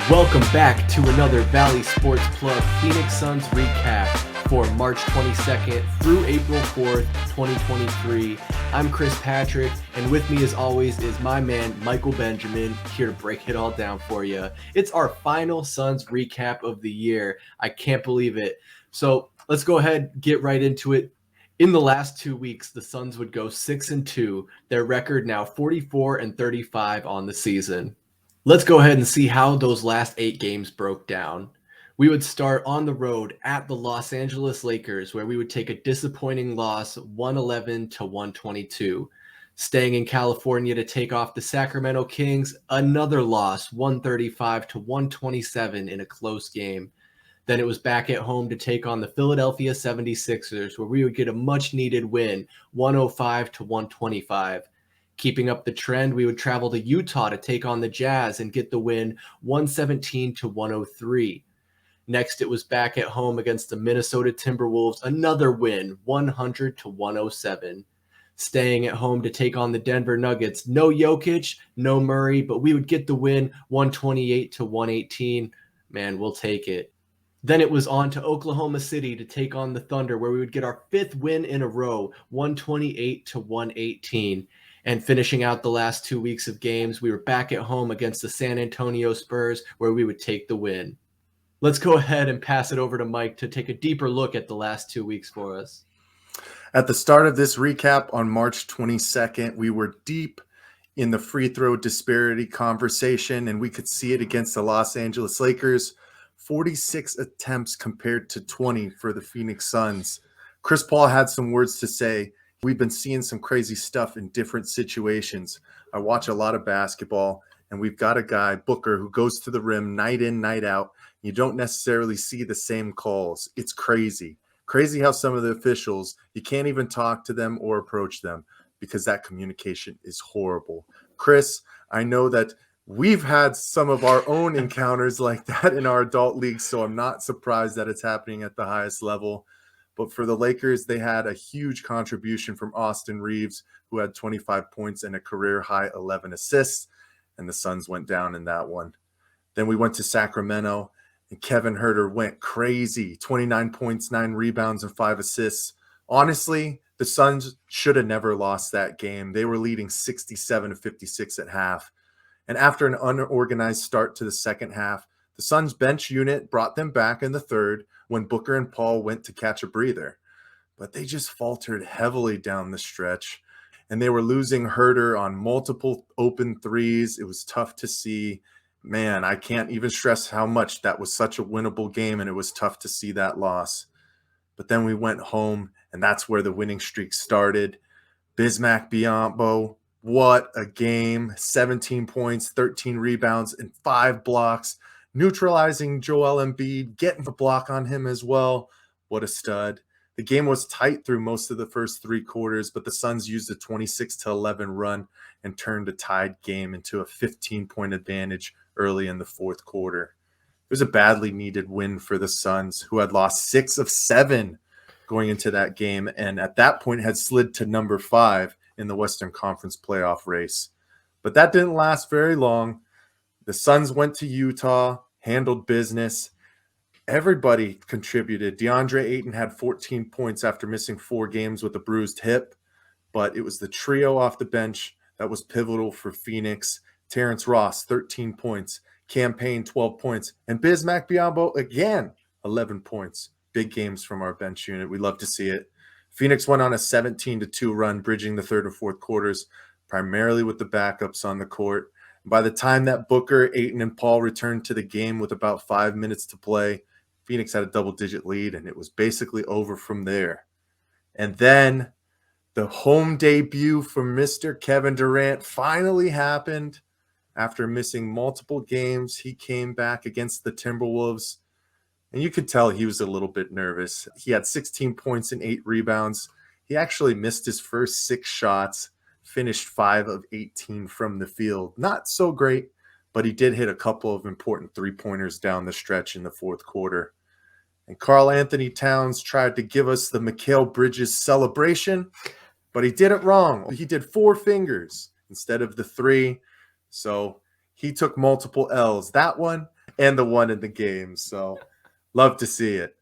Welcome back to another Valley Sports Club Phoenix Suns recap for March 22nd through April 4th, 2023. I'm Chris Patrick, and with me as always is my man Michael Benjamin, here to break it all down for you. It's our final Suns recap of the year. I can't believe it. So let's go ahead and get right into it. In the last 2 weeks, the Suns would go 6-2, their record now 44-35 on the season. Let's go ahead and see how those last 8 games broke down. We would start on the road at the Los Angeles Lakers, where we would take a disappointing loss 111-122. Staying in California to take off the Sacramento Kings, another loss 135-127 in a close game. Then it was back at home to take on the Philadelphia 76ers, where we would get a much-needed win 105-125. Keeping up the trend, we would travel to Utah to take on the Jazz and get the win 117-103. Next, it was back at home against the Minnesota Timberwolves, another win 100-107. Staying at home to take on the Denver Nuggets, no Jokic, no Murray, but we would get the win 128-118. Man, we'll take it. Then it was on to Oklahoma City to take on the Thunder, where we would get our 5th win in a row, 128-118. And finishing out the last 2 weeks of games, we were back at home against the San Antonio Spurs, where we would take the win. Let's go ahead and pass it over to Mike to take a deeper look at the last 2 weeks for us. At the start of this recap on March 22nd, we were deep in the free throw disparity conversation, and we could see it against the Los Angeles Lakers. 46 attempts compared to 20 for the Phoenix Suns. Chris Paul had some words to say. We've been seeing some crazy stuff in different situations. I watch a lot of basketball, and we've got a guy, Booker, who goes to the rim night in, night out. You don't necessarily see the same calls. It's crazy. Crazy how some of the officials, you can't even talk to them or approach them because that communication is horrible. Chris, I know that we've had some of our own encounters like that in our adult leagues, so I'm not surprised that it's happening at the highest level. But for the Lakers, they had a huge contribution from Austin Reeves, who had 25 points and a career-high 11 assists, and the Suns went down in that one. Then we went to Sacramento, and Kevin Huerter went crazy, 29 points, 9 rebounds, and 5 assists. Honestly, the Suns should have never lost that game. They were leading 67-56 at half. And after an unorganized start to the second half, the Suns bench unit brought them back in the third when Booker and Paul went to catch a breather. But they just faltered heavily down the stretch, and they were losing Huerter on multiple open threes. It was tough to see. Man, I can't even stress how much that was such a winnable game, and it was tough to see that loss. But then we went home, and that's where the winning streak started. Bismack Biyombo, what a game. 17 points, 13 rebounds, and 5 blocks. Neutralizing Joel Embiid, getting the block on him as well. What a stud. The game was tight through most of the first 3 quarters, but the Suns used a 26-11 run and turned a tied game into a 15-point advantage early in the fourth quarter. It was a badly needed win for the Suns, who had lost 6 of 7 going into that game, and at that point had slid to number 5 in the Western Conference playoff race. But that didn't last very long. The Suns went to Utah, handled business. Everybody contributed. DeAndre Ayton had 14 points after missing 4 games with a bruised hip, but it was the trio off the bench that was pivotal for Phoenix. Terrence Ross, 13 points. Cam Payne, 12 points. And Bismack Biyombo, again, 11 points. Big games from our bench unit. We love to see it. Phoenix went on a 17-2 run, bridging the third and fourth quarters, primarily with the backups on the court. By the time that Booker, Ayton, and Paul returned to the game with about 5 minutes to play, Phoenix had a double-digit lead, and it was basically over from there. And then the home debut for Mr. Kevin Durant finally happened. After missing multiple games, he came back against the Timberwolves, and you could tell he was a little bit nervous. He had 16 points and 8 rebounds. He actually missed his first 6 shots. Finished 5 of 18 from the field. Not so great, but he did hit a couple of important three-pointers down the stretch in the fourth quarter. And Karl Anthony Towns tried to give us the Mikal Bridges celebration, but he did it wrong. He did 4 fingers instead of the 3, so he took multiple L's. That one and the one in the game. So love to see it.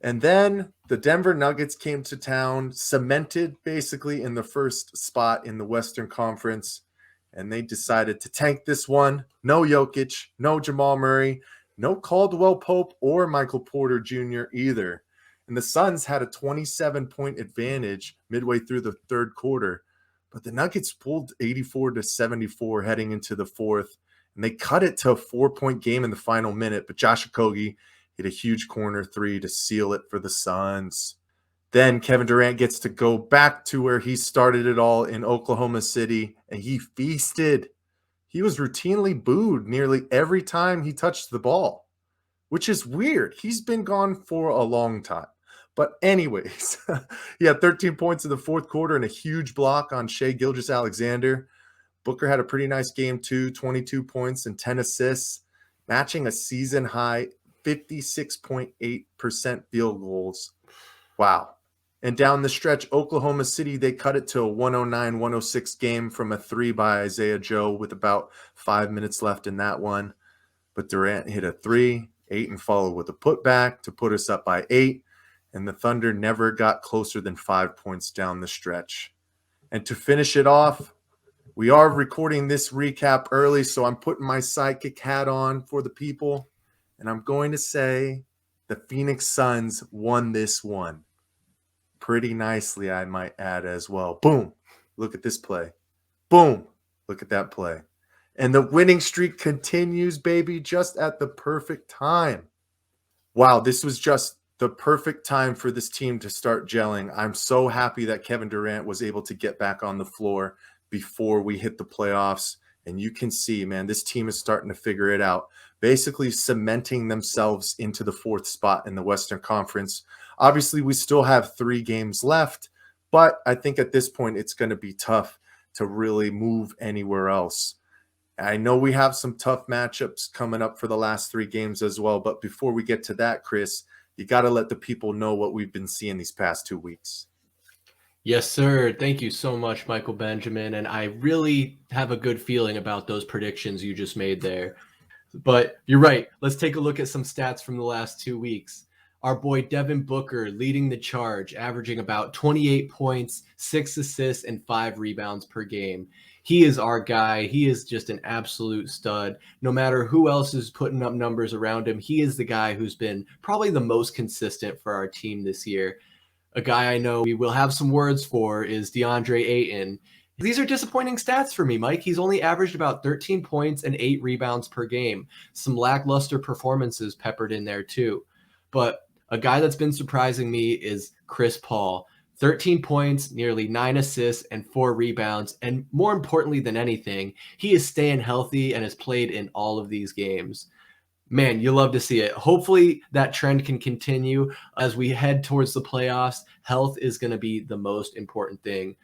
And then the Denver Nuggets came to town, cemented basically in the first spot in the Western Conference, and they decided to tank this one. No Jokic, no Jamal Murray, no Caldwell Pope or Michael Porter Jr. either. And the Suns had a 27-point advantage midway through the third quarter, but the Nuggets pulled 84-74 heading into the fourth, and they cut it to a 4-point game in the final minute. But Josh Okogie hit a huge corner three to seal it for the Suns. Then Kevin Durant gets to go back to where he started it all in Oklahoma City, and he feasted. He was routinely booed nearly every time he touched the ball, which is weird. He's been gone for a long time. But anyways, he had 13 points in the fourth quarter and a huge block on Shai Gilgeous-Alexander. Booker had a pretty nice game too, 22 points and 10 assists, matching a season high 56.8% field goals. Wow. And down the stretch, Oklahoma City, they cut it to a 109-106 game from a three by Isaiah Joe with about 5 minutes left in that one. But Durant hit a three, Ayton followed with a putback to put us up by 8. And the Thunder never got closer than 5 points down the stretch. And to finish it off, we are recording this recap early, so I'm putting my sidekick hat on for the people. And I'm going to say the Phoenix Suns won this one. Pretty nicely, I might add as well. Boom. Look at this play. Boom. Look at that play. And the winning streak continues, baby, just at the perfect time. Wow, this was just the perfect time for this team to start gelling. I'm so happy that Kevin Durant was able to get back on the floor before we hit the playoffs. And you can see, man, this team is starting to figure it out, basically cementing themselves into the fourth spot in the Western Conference. Obviously, we still have 3 games left, but I think at this point it's going to be tough to really move anywhere else. I know we have some tough matchups coming up for the last 3 games as well, but before we get to that, Chris, you got to let the people know what we've been seeing these past 2 weeks. Yes, sir. Thank you so much, Michael Benjamin. And I really have a good feeling about those predictions you just made there. But you're right. Let's take a look at some stats from the last 2 weeks. Our boy Devin Booker leading the charge, averaging about 28 points, 6 assists, and 5 rebounds per game. He is our guy. He is just an absolute stud. No matter who else is putting up numbers around him, he is the guy who's been probably the most consistent for our team this year. A guy I know we will have some words for is DeAndre Ayton. These are disappointing stats for me, Mike. He's only averaged about 13 points and 8 rebounds per game. Some lackluster performances peppered in there too. But a guy that's been surprising me is Chris Paul. 13 points, nearly 9 assists, and 4 rebounds. And more importantly than anything, he is staying healthy and has played in all of these games. Man, you love to see it. Hopefully that trend can continue as we head towards the playoffs. Health is going to be the most important thing.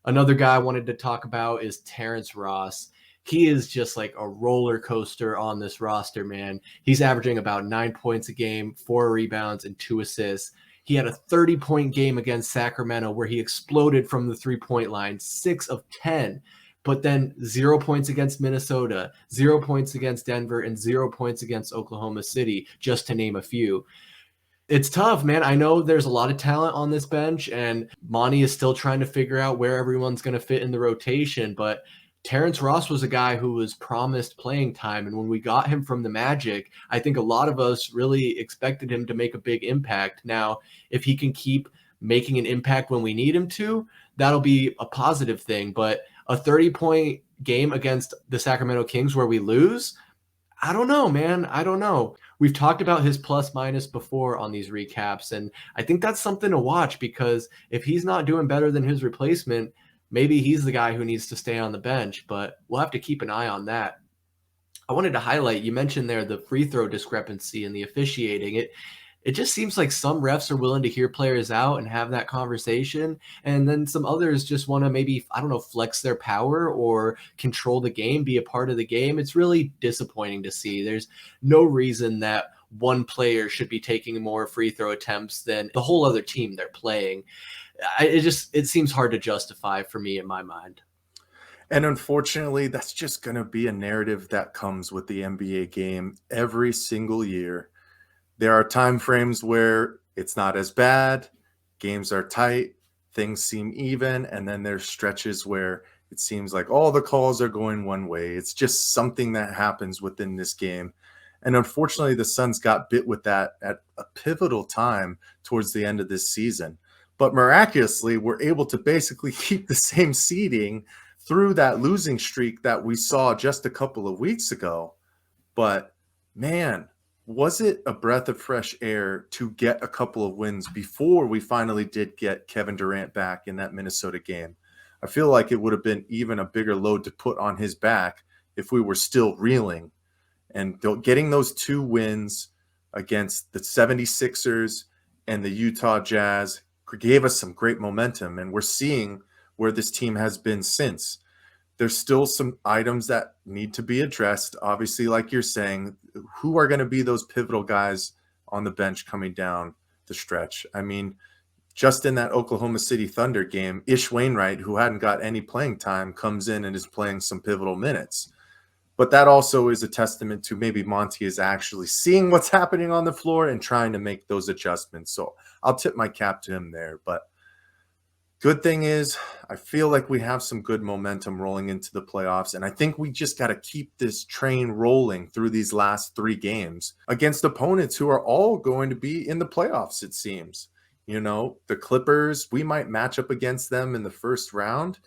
Another guy I wanted to talk about is Terrence Ross. He is just like a roller coaster on this roster, man. He's averaging about 9 points a game, 4 rebounds, and 2 assists. He had a 30-point game against Sacramento where he exploded from the three-point line, 6 of 10. But then 0 points against Minnesota, 0 points against Denver, and 0 points against Oklahoma City, just to name a few. It's tough, man. I know there's a lot of talent on this bench, and Monty is still trying to figure out where everyone's going to fit in the rotation. But Terrence Ross was a guy who was promised playing time. And when we got him from the Magic, I think a lot of us really expected him to make a big impact. Now, if he can keep making an impact when we need him to, that'll be a positive thing. But a 30-point game against the Sacramento Kings where we lose, I don't know, man. I don't know. We've talked about his plus minus before on these recaps, and I think that's something to watch because if he's not doing better than his replacement, maybe he's the guy who needs to stay on the bench, but we'll have to keep an eye on that. I wanted to highlight, you mentioned there the free throw discrepancy in the officiating. It just seems like some refs are willing to hear players out and have that conversation. And then some others just want to maybe, I don't know, flex their power or control the game, be a part of the game. It's really disappointing to see. There's no reason that one player should be taking more free throw attempts than the whole other team they're playing. It seems hard to justify for me in my mind. And unfortunately, that's just going to be a narrative that comes with the NBA game every single year. There are time frames where it's not as bad, games are tight, things seem even, and then there's stretches where it seems like all the calls are going one way. It's just something that happens within this game. And unfortunately, the Suns got bit with that at a pivotal time towards the end of this season. But miraculously, we're able to basically keep the same seeding through that losing streak that we saw just a couple of weeks ago. But man, was it a breath of fresh air to get a couple of wins before we finally did get Kevin Durant back in that Minnesota game? I feel like it would have been even a bigger load to put on his back if we were still reeling. And getting those 2 wins against the 76ers and the Utah Jazz gave us some great momentum. And we're seeing where this team has been since. There's still some items that need to be addressed. Obviously, like you're saying, who are going to be those pivotal guys on the bench coming down the stretch? I mean, just in that Oklahoma City Thunder game, Ish Wainwright, who hadn't got any playing time, comes in and is playing some pivotal minutes. But that also is a testament to maybe Monty is actually seeing what's happening on the floor and trying to make those adjustments. So I'll tip my cap to him there. But good thing is, I feel like we have some good momentum rolling into the playoffs, and I think we just got to keep this train rolling through these last 3 games against opponents who are all going to be in the playoffs, it seems. You know, the Clippers, we might match up against them in the first round.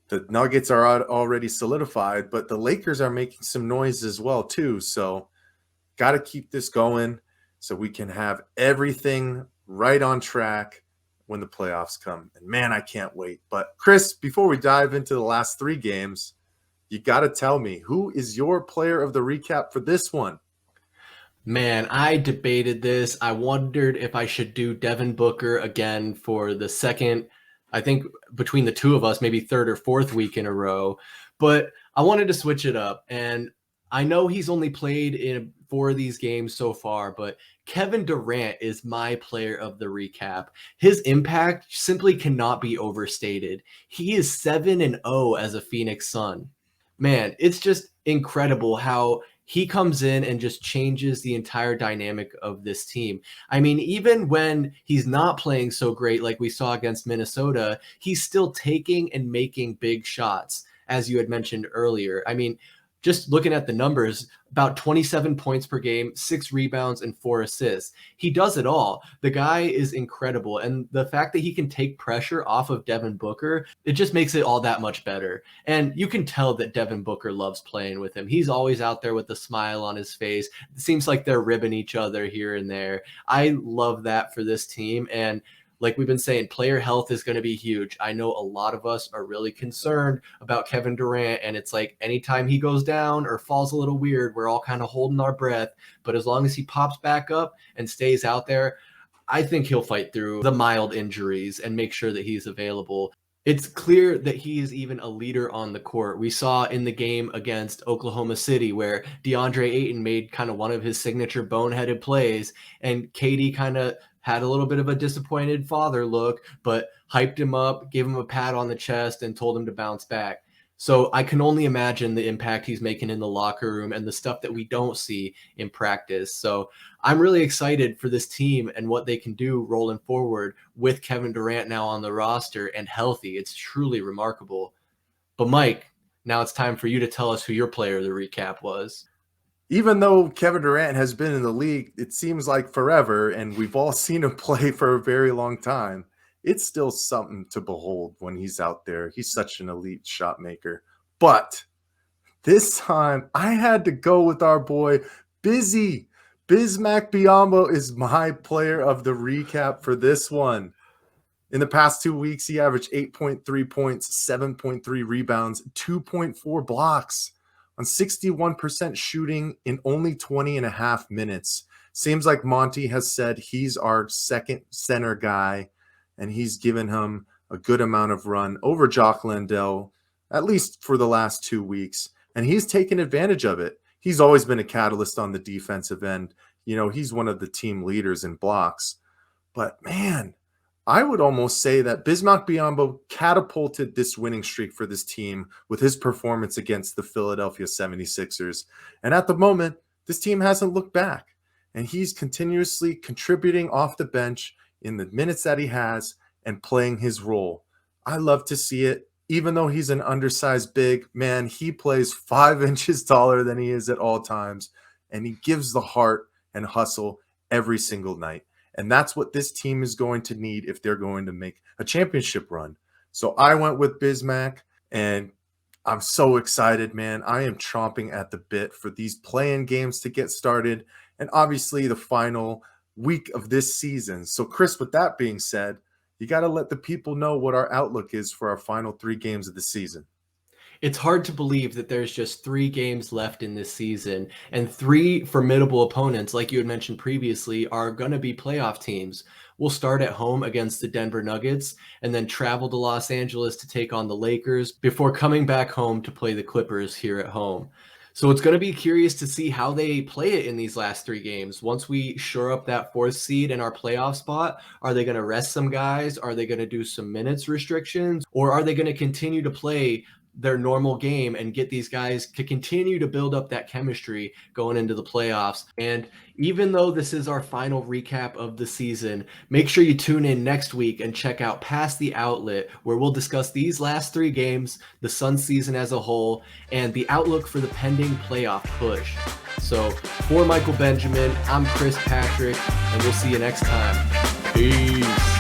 The Nuggets are already solidified, but the Lakers are making some noise as well, too. So got to keep this going so we can have everything right on track when the playoffs come. And man, I can't wait. But Chris, before we dive into the last 3 games, you got to tell me, who is your player of the recap for this one? Man, I debated this. I wondered if I should do Devin Booker again for the second, I think between the two of us, maybe third or fourth week in a row. But I wanted to switch it up. And I know he's only played in 4 of these games so far, but Kevin Durant is my player of the recap. His impact simply cannot be overstated. He is 7-0 as a Phoenix Sun. Man, it's just incredible how he comes in and just changes the entire dynamic of this team. I mean, even when he's not playing so great like we saw against Minnesota, he's still taking and making big shots, as you had mentioned earlier. I mean, just looking at the numbers, about 27 points per game, 6 rebounds, and 4 assists. He does it all. The guy is incredible. And the fact that he can take pressure off of Devin Booker, it just makes it all that much better. And you can tell that Devin Booker loves playing with him. He's always out there with a smile on his face. It seems like they're ribbing each other here and there. I love that for this team. And like we've been saying, player health is going to be huge. I know a lot of us are really concerned about Kevin Durant, and it's like anytime he goes down or falls a little weird, we're all kind of holding our breath. But as long as he pops back up and stays out there, I think he'll fight through the mild injuries and make sure that he's available. It's clear that he is even a leader on the court. We saw in the game against Oklahoma City where DeAndre Ayton made kind of one of his signature boneheaded plays, and KD kind of had a little bit of a disappointed father look, but hyped him up, gave him a pat on the chest, and told him to bounce back. So I can only imagine the impact he's making in the locker room and the stuff that we don't see in practice. So I'm really excited for this team and what they can do rolling forward with Kevin Durant now on the roster and healthy. It's truly remarkable. But Mike, now it's time for you to tell us who your player of the recap was. Even though Kevin Durant has been in the league, it seems like forever, and we've all seen him play for a very long time, it's still something to behold when he's out there. He's such an elite shot maker. But this time, I had to go with our boy, Busy. Bismack Biyombo is my player of the recap for this one. In the past 2 weeks, he averaged 8.3 points, 7.3 rebounds, 2.4 blocks on 61% shooting in only 20 and a half minutes. Seems like Monty has said he's our second center guy, and he's given him a good amount of run over Jock Landale, at least for the last 2 weeks, and he's taken advantage of it. He's always been a catalyst on the defensive end. You know, he's one of the team leaders in blocks. But man, I would almost say that Bismack Biyombo catapulted this winning streak for this team with his performance against the Philadelphia 76ers. And at the moment, this team hasn't looked back. And he's continuously contributing off the bench in the minutes that he has and playing his role. I love to see it. Even though he's an undersized big man, he plays 5 inches taller than he is at all times. And he gives the heart and hustle every single night. And that's what this team is going to need if they're going to make a championship run. So I went with Bismack, and I'm so excited, man. I am chomping at the bit for these play-in games to get started, and obviously the final week of this season. So, Chris, with that being said, you got to let the people know what our outlook is for our final 3 games of the season. It's hard to believe that there's just 3 games left in this season, and 3 formidable opponents, like you had mentioned previously, are going to be playoff teams. We'll start at home against the Denver Nuggets and then travel to Los Angeles to take on the Lakers before coming back home to play the Clippers here at home. So it's going to be curious to see how they play it in these last 3 games. Once we shore up that 4th seed in our playoff spot, are they going to rest some guys? Are they going to do some minutes restrictions? Or are they going to continue to play their normal game and get these guys to continue to build up that chemistry going into the playoffs? And even though this is our final recap of the season, make sure you tune in next week and check out Past the Outlet, where we'll discuss these last 3 games, the Suns season as a whole, and the outlook for the pending playoff push. So for Michael Benjamin, I'm Chris Patrick, and we'll see you next time. Peace.